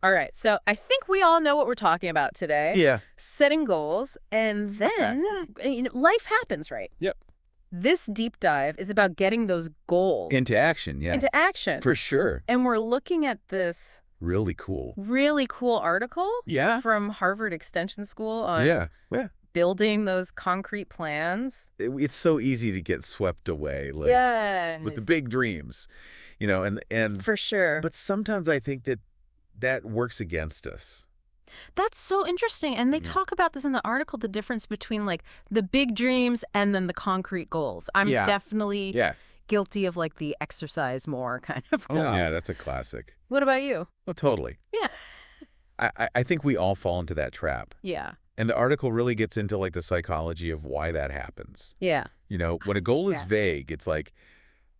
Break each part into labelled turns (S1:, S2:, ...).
S1: All right. So I think we all know what we're talking about today.
S2: Yeah.
S1: Setting goals. And then life happens, right?
S2: Yep.
S1: This deep dive is about getting those goals
S2: Into action, yeah.
S1: into action.
S2: For sure.
S1: And we're looking at this
S2: Really cool.
S1: really cool article
S2: Yeah.
S1: from Harvard Extension School on
S2: Yeah.
S1: building those concrete plans.
S2: It's so easy to get swept away, like
S1: Yeah.
S2: with the big dreams, and
S1: For sure.
S2: but sometimes I think that works against us.
S1: That's so interesting. And they
S2: Yeah.
S1: talk about this in the article, the difference between like the big dreams and then the concrete goals. I'm
S2: Yeah.
S1: definitely
S2: Yeah.
S1: guilty of like the exercise more kind of
S2: Oh,
S1: goal.
S2: yeah, that's a classic.
S1: What about you?
S2: Oh, totally.
S1: Yeah.
S2: I think we all fall into that trap.
S1: Yeah.
S2: And the article really gets into like the psychology of why that happens.
S1: Yeah.
S2: When a goal is
S1: Yeah.
S2: vague, it's like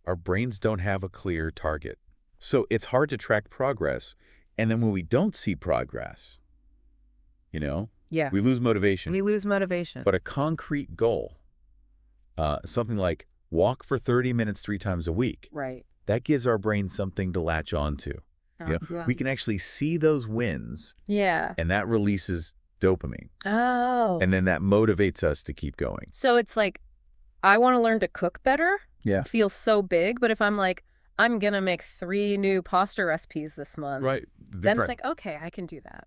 S2: our brains don't have a clear target. So it's hard to track progress. And then when we don't see progress,
S1: Yeah.
S2: we lose motivation.
S1: We lose motivation.
S2: But a concrete goal, something like walk for 30 minutes 3 times a week,
S1: Right.
S2: that gives our brain something to latch on to.
S1: Yeah.
S2: We can actually see those wins,
S1: Yeah.
S2: and that releases dopamine.
S1: Oh.
S2: And then that motivates us to keep going.
S1: So it's like, I want to learn to cook better.
S2: Yeah.
S1: Feels so big. But if I'm like, I'm going to make 3 new pasta recipes this month.
S2: Right.
S1: Then it's like, okay, I can do that.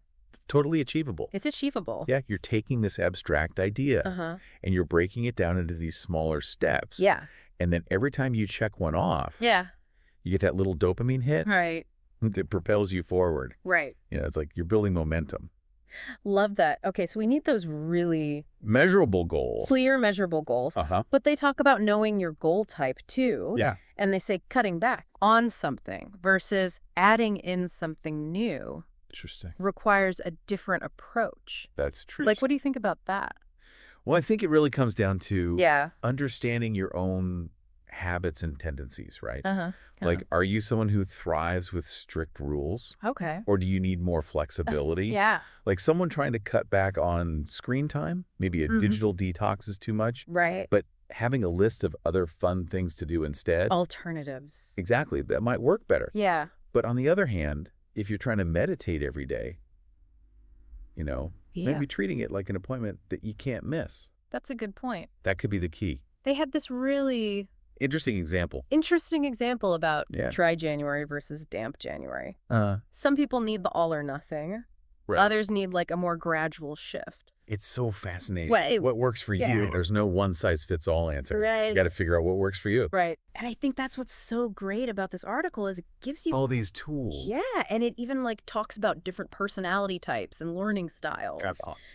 S2: totally achievable.
S1: It's achievable.
S2: Yeah, you're taking this abstract idea
S1: Uh-huh.
S2: and you're breaking it down into these smaller steps.
S1: Yeah.
S2: And then every time you check one off,
S1: Yeah.
S2: you get that little dopamine hit
S1: Right.
S2: that propels you forward.
S1: Right.
S2: It's like you're building momentum.
S1: Love that. Okay, so we need those really
S2: Measurable goals.
S1: clear, measurable goals.
S2: Uh-huh.
S1: But they talk about knowing your goal type too.
S2: Yeah.
S1: And they say cutting back on something versus adding in something new
S2: Interesting.
S1: requires a different approach.
S2: That's true.
S1: Like, what do you think about that?
S2: Well, I think it really comes down to
S1: Yeah.
S2: understanding your own habits and tendencies, right?
S1: Uh-huh.
S2: Like, are you someone who thrives with strict rules?
S1: Okay.
S2: Or do you need more flexibility?
S1: Yeah.
S2: Like someone trying to cut back on screen time, maybe a
S1: Mhm.
S2: digital detox is too much,
S1: Right.
S2: but having a list of other fun things to do instead,
S1: Alternatives.
S2: exactly, that might work better.
S1: Yeah.
S2: But on the other hand, if you're trying to meditate every day,
S1: Yeah.
S2: maybe treating it like an appointment that you can't miss.
S1: That's a good point.
S2: That could be the key.
S1: They had this really
S2: Interesting example.
S1: interesting example about
S2: Yeah.
S1: dry January versus damp January.
S2: Uh,
S1: Some people need the all or nothing.
S2: right.
S1: Others need like a more gradual shift.
S2: It's so fascinating.
S1: Well,
S2: What works for
S1: yeah.
S2: you? There's no one-size-fits-all answer.
S1: Right.
S2: You got to figure out what works for you.
S1: Right. And I think that's what's so great about this article is it gives you
S2: All these tools.
S1: Yeah, and it even like talks about different personality types and learning styles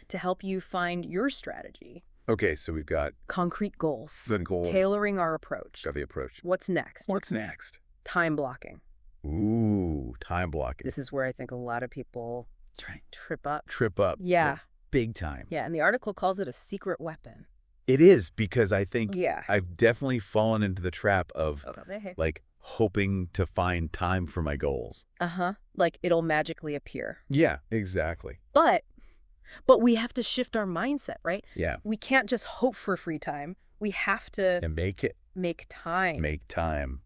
S1: to help you find your strategy.
S2: Okay, so we've got
S1: Concrete goals.
S2: the goals.
S1: Tailoring our approach.
S2: Got the approach.
S1: What's next?
S2: What's next?
S1: Time blocking.
S2: Ooh, time blocking.
S1: This is where I think a lot of people
S2: That's right.
S1: trip up.
S2: Trip up.
S1: Yeah.
S2: like, big time.
S1: Yeah, and the article calls it a secret weapon.
S2: It is, because I think
S1: Yeah.
S2: I've definitely fallen into the trap of
S1: Okay.
S2: like hoping to find time for my goals.
S1: Uh-huh. Like it'll magically appear.
S2: Yeah, exactly.
S1: But we have to shift our mindset, right?
S2: Yeah.
S1: We can't just hope for free time. We have to
S2: And
S1: make time.
S2: make time.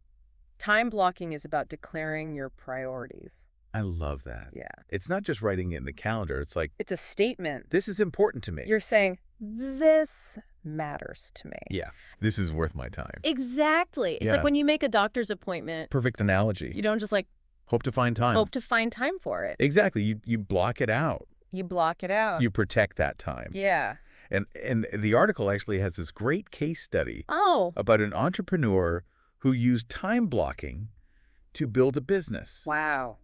S1: Time blocking is about declaring your priorities.
S2: I love that.
S1: Yeah.
S2: It's not just writing it in the calendar. It's like,
S1: It's a statement.
S2: this is important to me.
S1: You're saying, this matters to me.
S2: Yeah. This is worth my time.
S1: Exactly. It's
S2: Yeah.
S1: like when you make a doctor's appointment,
S2: Perfect analogy.
S1: you don't just like
S2: Hope to find time.
S1: hope to find time for it.
S2: Exactly. You block it out.
S1: You block it out.
S2: You protect that time.
S1: Yeah.
S2: And the article actually has this great case study
S1: Oh.
S2: about an entrepreneur who used time blocking to build a business,
S1: Wow.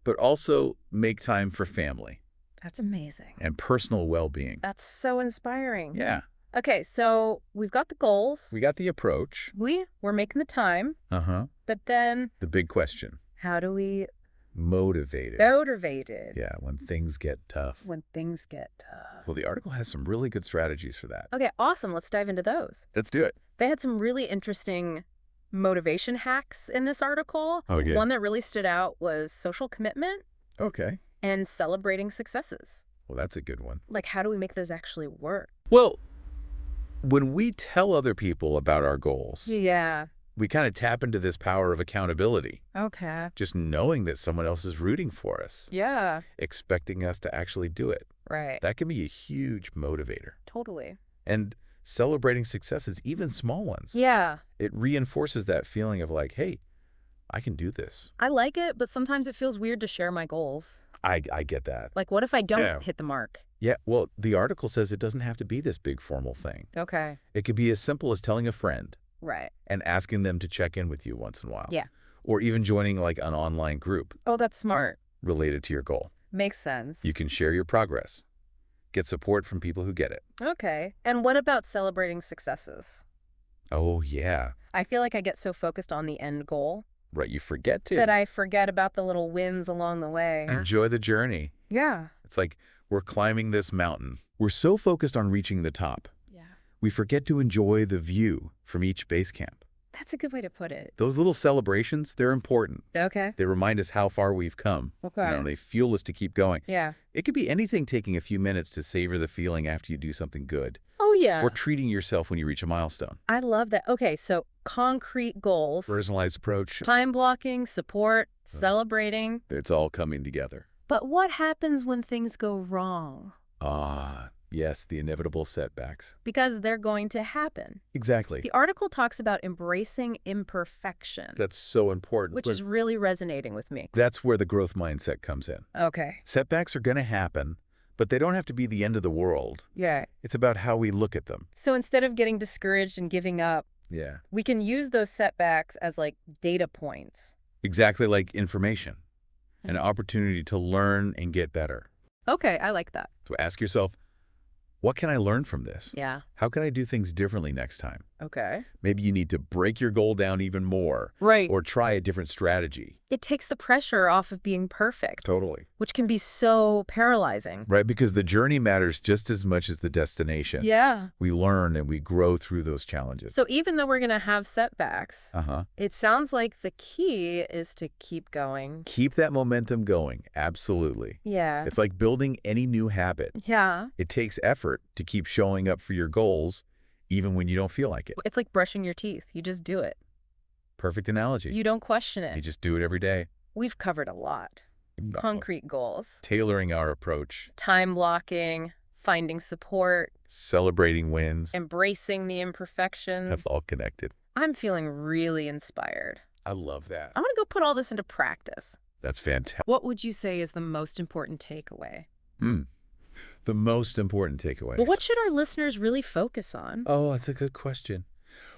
S2: but also make time for family
S1: That's amazing.
S2: and personal well-being.
S1: That's so inspiring.
S2: Yeah.
S1: Okay, so we've got the goals.
S2: We got the approach.
S1: We're making the time,
S2: Uh-huh.
S1: but then
S2: The big question.
S1: how do we
S2: Motivated.
S1: motivated
S2: Yeah, when things get tough.
S1: when things get tough?
S2: Well, the article has some really good strategies for that.
S1: Okay, awesome. Let's dive into those.
S2: Let's do it.
S1: They had some really interesting motivation hacks in this article.
S2: Okay.
S1: One that really stood out was social commitment
S2: Okay.
S1: and celebrating successes.
S2: Well, that's a good one.
S1: Like, how do we make those actually work?
S2: Well, when we tell other people about our goals,
S1: Yeah.
S2: We kind of tap into this power of accountability.
S1: Okay.
S2: Just knowing that someone else is rooting for us.
S1: Yeah.
S2: Expecting us to actually do it.
S1: Right.
S2: That can be a huge motivator.
S1: Totally.
S2: And celebrating successes, even small ones.
S1: Yeah.
S2: It reinforces that feeling of like, hey, I can do this.
S1: I like it, but sometimes it feels weird to share my goals.
S2: I get that.
S1: Like, what if I don't hit the mark?
S2: Yeah, well, the article says it doesn't have to be this big formal thing.
S1: Okay.
S2: It could be as simple as telling a friend.
S1: Right.
S2: And asking them to check in with you once in a while.
S1: Yeah.
S2: Or even joining like an online group.
S1: Oh, that's smart.
S2: Related to your goal.
S1: Makes sense.
S2: You can share your progress. Get support from people who get it.
S1: Okay. And what about celebrating successes?
S2: Oh, yeah.
S1: I feel like I get so focused on the end goal.
S2: Right, you forget to.
S1: That I forget about the little wins along the way.
S2: Enjoy the journey.
S1: Yeah.
S2: It's like we're climbing this mountain. We're so focused on reaching the top.
S1: Yeah.
S2: We forget to enjoy the view from each base camp.
S1: That's a good way to put it.
S2: Those little celebrations, they're important.
S1: Okay.
S2: They remind us how far we've come.
S1: Okay.
S2: They fuel us to keep going.
S1: Yeah.
S2: It could be anything, taking a few minutes to savor the feeling after you do something good.
S1: Oh, yeah.
S2: Or treating yourself when you reach a milestone.
S1: I love that. Okay, so concrete goals.
S2: Personalized approach.
S1: Time blocking, support, celebrating.
S2: It's all coming together.
S1: But what happens when things go wrong?
S2: Yes, the inevitable setbacks.
S1: Because they're going to happen.
S2: Exactly.
S1: The article talks about embracing imperfection.
S2: That's so important.
S1: Which is really resonating with me.
S2: That's where the growth mindset comes in.
S1: Okay.
S2: Setbacks are going to happen, but they don't have to be the end of the world.
S1: Yeah.
S2: It's about how we look at them.
S1: So instead of getting discouraged and giving up, we can use those setbacks as like data points.
S2: Exactly, like information. An opportunity to learn and get better.
S1: Okay, I like that.
S2: So ask yourself, what can I learn from this?
S1: Yeah.
S2: How can I do things differently next time?
S1: Okay.
S2: Maybe you need to break your goal down even more.
S1: Right.
S2: Or try a different strategy.
S1: It takes the pressure off of being perfect.
S2: Totally.
S1: Which can be so paralyzing.
S2: Right, because the journey matters just as much as the destination.
S1: Yeah.
S2: We learn and we grow through those challenges.
S1: So even though we're going to have setbacks, it sounds like the key is to keep going.
S2: Keep that momentum going. Absolutely.
S1: Yeah.
S2: It's like building any new habit.
S1: Yeah.
S2: It takes effort to keep showing up for your goals, even when you don't feel like it.
S1: It's like brushing your teeth. You just do it.
S2: Perfect analogy.
S1: You don't question it.
S2: You just do it every day.
S1: We've covered a lot. Concrete goals.
S2: Tailoring our approach.
S1: Time blocking. Finding support.
S2: Celebrating wins.
S1: Embracing the imperfections.
S2: That's all connected.
S1: I'm feeling really inspired.
S2: I love that.
S1: I'm going to go put all this into practice.
S2: That's fantastic.
S1: What would you say is the most important takeaway?
S2: The most important takeaway.
S1: Well, what should our listeners really focus on?
S2: Oh, that's a good question.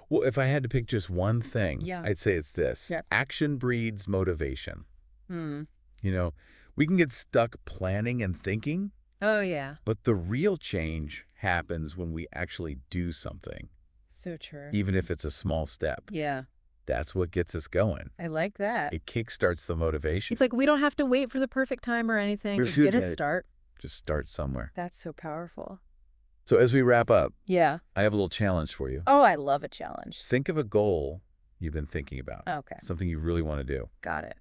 S2: Well, if I had to pick just one thing, I'd say it's this. Action breeds motivation. We can get stuck planning and thinking.
S1: Oh, yeah.
S2: But the real change happens when we actually do something.
S1: So true.
S2: Even if it's a small step.
S1: Yeah.
S2: That's what gets us going.
S1: I like that.
S2: It kickstarts the motivation.
S1: It's like we don't have to wait for the perfect time or anything. Just get a start.
S2: Just start somewhere.
S1: That's so powerful.
S2: So as we wrap up,
S1: I
S2: have a little challenge for you.
S1: Oh, I love a challenge.
S2: Think of a goal you've been thinking about.
S1: Okay.
S2: Something you really want to do.
S1: Got it.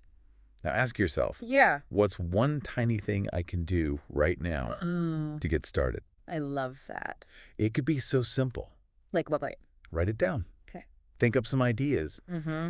S2: Now ask yourself, what's one tiny thing I can do right now to get started?
S1: I love that.
S2: It could be so simple.
S1: Like what?
S2: Write it down.
S1: Okay.
S2: Think up some ideas.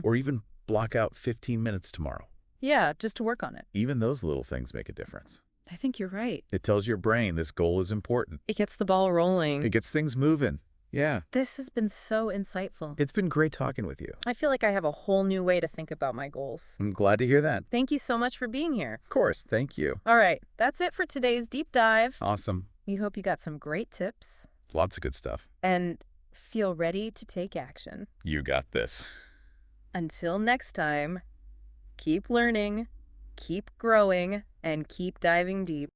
S2: Or even block out 15 minutes tomorrow.
S1: Yeah, just to work on it.
S2: Even those little things make a difference.
S1: I think you're right.
S2: It tells your brain this goal is important.
S1: It gets the ball rolling.
S2: It gets things moving. Yeah.
S1: This has been so insightful.
S2: It's been great talking with you.
S1: I feel like I have a whole new way to think about my goals.
S2: I'm glad to hear that.
S1: Thank you so much for being here.
S2: Of course. Thank you.
S1: All right. That's it for today's deep dive.
S2: Awesome.
S1: We hope you got some great tips.
S2: Lots of good stuff.
S1: And feel ready to take action.
S2: You got this.
S1: Until next time, keep learning, keep growing, and keep diving deep.